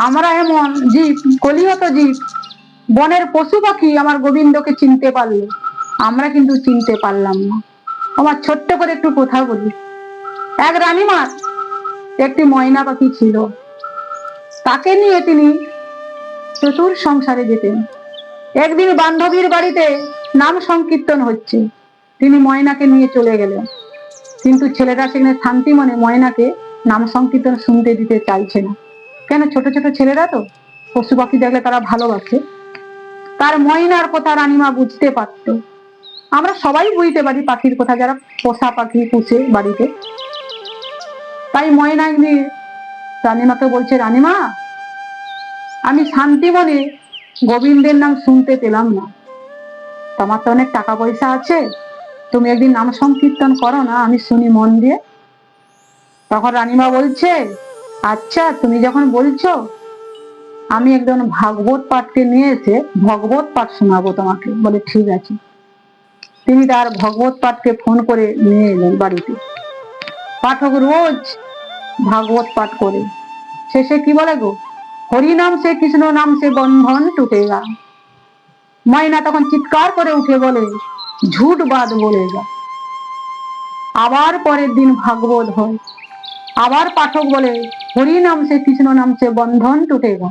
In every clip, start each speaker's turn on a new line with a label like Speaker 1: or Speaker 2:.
Speaker 1: আমরা এমন জীব, কলিহত জীব, বনের পশু পাখি আমার গোবিন্দকে চিনতে পারলো, আমরা কিন্তু চিনতে পারলাম না। আমার ছোট্ট করে একটু কথা বলি। এক রানীমার একটি ময়না পাখি ছিল, তাকে নিয়ে তিনি চতুর সংসারে যেতেন। একদিন বান্ধবীর বাড়িতে নাম সংকীর্তন হচ্ছে, তিনি ময়নাকে নিয়ে চলে গেলেন, কিন্তু ছেলেরা সেখানে শান্তি মনে ময়নাকে নাম সংকীর্তন শুনতে দিতে চাইছে না। কেন? ছোট ছোট ছেলেরা তো, পশু পাখি দেখলে তারা ভালোবাসে। তার ময়নার কথা রানীমা বুঝতে পারত। আমরা সবাই বুঝতে পারি পাখির কথা, যারা পোষা পাখি পুষে বাড়িতে। তাই ময়না নিয়ে রানীমাকে বলছে, রানীমা, আমি শান্তি মনে গোবিন্দের নাম শুনতে পেলাম না, তোমার তো অনেক টাকা পয়সা আছে, তুমি একদিন নাম সংকীর্তন করো না, আমি শুনি মন দিয়ে। তখন রানীমা বলছে, আচ্ছা তুমি যখন বলছো, আমি একজন ভাগবত পাঠকে নিয়ে এসে ভগবত পাঠ শোনাবো তোমাকে। বলে ঠিক আছে। তিনি তার ভগবত পাঠকে ফোন করে নিয়ে এলেন বাড়িতে। পাঠক রোজ ভাগবত পাঠ করে শেষে কি বলে গো, হরি নাম সে কৃষ্ণ নাম সে বন্ধন টুটেগা। ময়না তখন চিৎকার করে উঠে বলে, ঝুট বাদ বলেগা। আবার পরের দিন ভাগবত হয়, আবার পাঠক বলে, হরি নাম সে কৃষ্ণ নাম সে বন্ধন টুটেগা।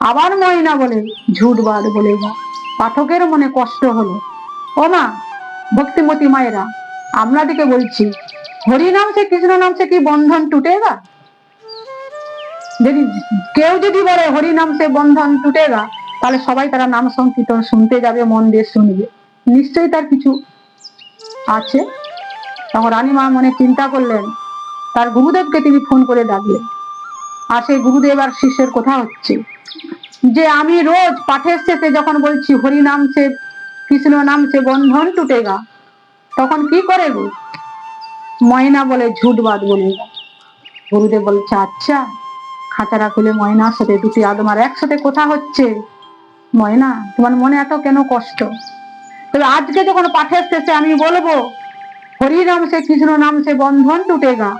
Speaker 1: আবার ময়না বলে, ঝুট বাদ বলেগা। পাঠকের মনে কষ্ট হলো। ও মা, ভক্তিমতী মায়েরা, আপনাদেরকে বলছি, হরি নাম সে কৃষ্ণ নাম সে কি বন্ধন টুটেগা? যদি কেউ যদি বলে হরি নাম সে বন্ধন টুটেগা, তাহলে সবাই তারা নাম সংকীর্তন শুনতে যাবে, মন দিয়ে শুনবে, নিশ্চয়ই তার কিছু আছে। তখন রানীমা মনে চিন্তা করলেন, তার গুরুদেবকে তিনি ফোন করে ডাকলেন। আর সেই গুরুদেব আর শিষ্যের কথা হচ্ছে যে, আমি রোজ পাঠের শেষে যখন বলছি হরি নাম সে কৃষ্ণ নাম সে বন্ধন টুটেগা, তখন কি করে গো? ময়না বলে, ঝুট বাদ বলেগা। গুরুদেব বলছে, আচ্ছা। খাঁচারা খুলে ময়নার সাথে দুটি আদমার একসাথে কথা হচ্ছে। ময়না, তোমার মনে এত কেন কষ্ট? তবে আজকে যখন পাঠের শেষে আমি বলবো হরি নাম সে কৃষ্ণ নাম সে বন্ধন টুটেগা,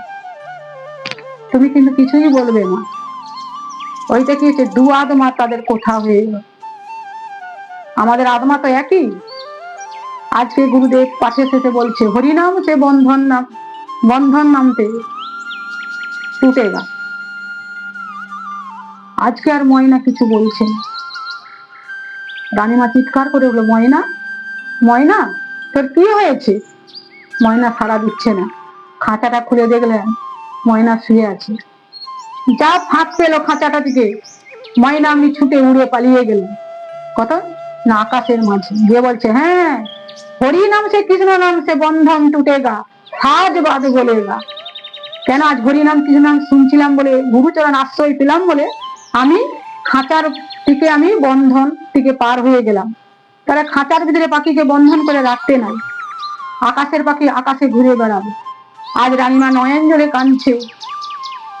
Speaker 1: তুমি কিন্তু কিছুই বলবে না। ওইটা কি হচ্ছে, দু আদমা তাদের কথা হয়ে গেল। আমাদের আদমা তো একই। আজকে গুরুদেব পাঠের শেষে বলছে হরি নাম সে বন্ধন নাম, বন্ধন নামতে টুটেগা। আজকে আর ময়না কিছু বলছে না। রানীমা চিৎকার করে উঠলো, ময়না, ময়না, তোর কি হয়েছে? ময়না সাড়া দিচ্ছে না। খাঁচাটা খুলে দেখলেন ময়না শুয়ে আছে। যা ফাঁক পেল খাঁচাটা থেকে, ময়না আমি ছুটে উড়ে পালিয়ে গেলেন। কত না আকাশের মাঝে গিয়ে বলছে, হ্যাঁ, হরি নাম সে কৃষ্ণ নাম সে বন্ধন টুটেগা, আজ বাদ বলেগা। কেন? আজ হরি নাম কৃষ্ণ নাম শুনছিলাম বলে, গুরুচরণ আশ্রয় পেলাম বলে আমি খাঁচার থেকে আমি বন্ধন থেকে পার হয়ে গেলাম। তারা খাঁচার ভিতরে পাখিকে বন্ধন করে রাখতে নাই, আকাশের পাখি আকাশে ঘুরে বেড়াবে। আজ রানীমা নয়ন জলে কাঁদছে,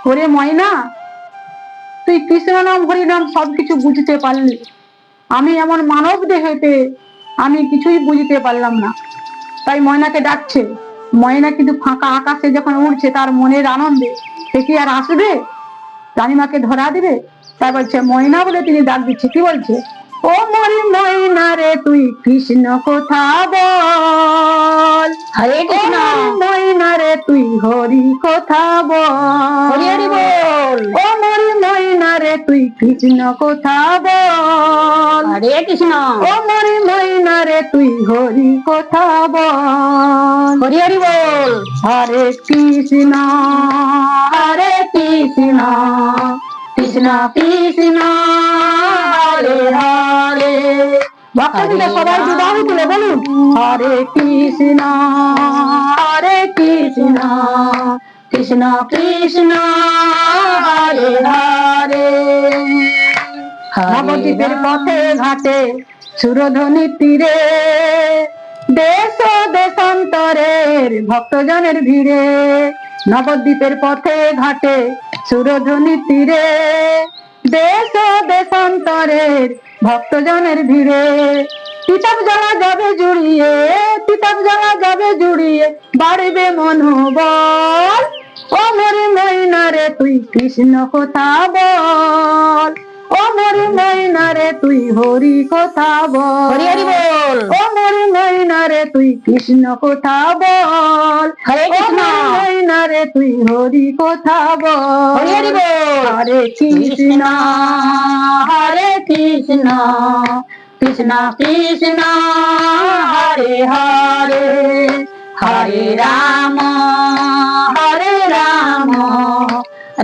Speaker 1: ওরে ময়না, তুই কৃষ্ণ নাম হরি নাম সবকিছু বুঝতে পারলি, আমি এমন মানব দেহেতে আমি কিছুই বুঝতে পারলাম না। তাই ময়নাকে ডাকছে। ময়না কিন্তু ফাঁকা আকাশে যখন উড়ছে, তার মনের আনন্দে সে কি আর আসবে? রানীমাকে ধরা দিবে? তাই বলছে ময়না বলে তিনি ডাক দিচ্ছে। কি বলছে? ও মরি ময়না রে তুই কৃষ্ণ কথা বল, হরে কৃষ্ণ। ময়না রে তুই হরি কথা বল, হরি হরি বল। ও মরি ময়না রে তুই কৃষ্ণ কথা বল, হরে কৃষ্ণ। ও মরি ময়না রে তুই হরি কথা বল, হরি হরি বল। হরে কৃষ্ণ হরে কৃষ্ণ কৃষ্ণ কৃষ্ণ হরে হরে। ভক্তবৃন্দ সবাই দুবাহু তুলে বলুন, হরে কৃষ্ণ কৃষ্ণ কৃষ্ণ হরে হরে। নবদ্বীপের পথে ঘাটে সুরধ্বনি তীরে, দেশ দেশান্তরের ভক্তজনের ভিড়ে। নবদ্বীপের পথে ঘাটে সুরধ্বনি তীরে, দেশ দেশান্তরের ভক্তজনের ভিড়ে। পিতাব জ্বালা যাবে জুড়িয়ে, পিতাব জ্বালা যাবে জুড়িয়ে, বাড়বে মনোবল। ও মরি ময়না রে তুই কৃষ্ণ কথা বল, ও মরি ময়না রে তুই হরি কথা বল,
Speaker 2: হরি হরি বল।
Speaker 1: ও মরি ময়না রে তুই কৃষ্ণ কথা বল,
Speaker 2: হরে
Speaker 1: ও
Speaker 2: কৃষ্ণ।
Speaker 1: মরি ময়না রে তুই হরি কথা বল,
Speaker 2: হরি হরি বল।
Speaker 1: হরে কৃষ্ণ হরে কৃষ্ণ কৃষ্ণ কৃষ্ণ হরে হরে, হরে রাম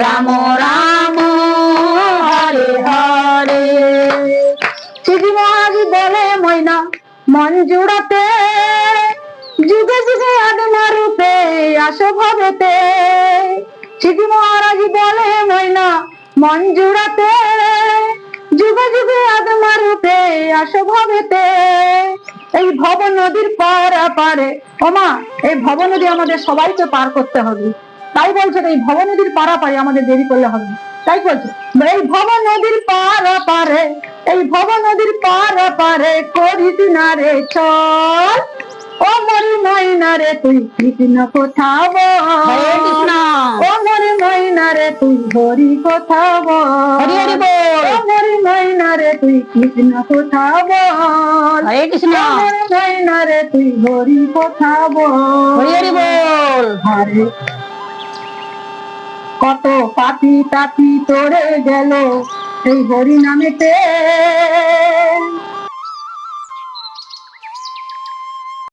Speaker 1: রাম রাম হরে হরে। শিবজি মহারাজ বলে ময়না মন জুড়াতে, যুগে যুগে আত্মা রূপে আসো ভবেতে। শিবজি মহারাজ বলে ময়না মন জুড়াতে, যুগে যুগে আত্মা রূপে আসো ভবেতে। এই ভব নদীর পারা পারে, ওমা এই ভব নদী আমাদের সবাইকে পার করতে হবে। তাই বলছে এই ভব নদীর পারা পারে আমাদের দেরি করলে হবে না। তাই বলছে এই ভব নদীর পারা পারে, এই ভব নদীর পারা পারে করিস না রে চল, ও মরি ময়না রে তুই কৃষ্ণ কথা
Speaker 2: হরে
Speaker 1: বল,
Speaker 2: কৃষ্ণ।
Speaker 1: ও মরি ময়না রে তুই হরি কথা বল,
Speaker 2: হরি হরি বল।
Speaker 1: ও মরি ময়না রে তুই কৃষ্ণ কথা বল,
Speaker 2: হরে কৃষ্ণ।
Speaker 1: ও মরি ময়না রে তুই হরি কথা বল,
Speaker 2: হরি হরি বল।
Speaker 1: হরে। কত পাপি তাপি তোরে গেল সেই হরি নামেতে,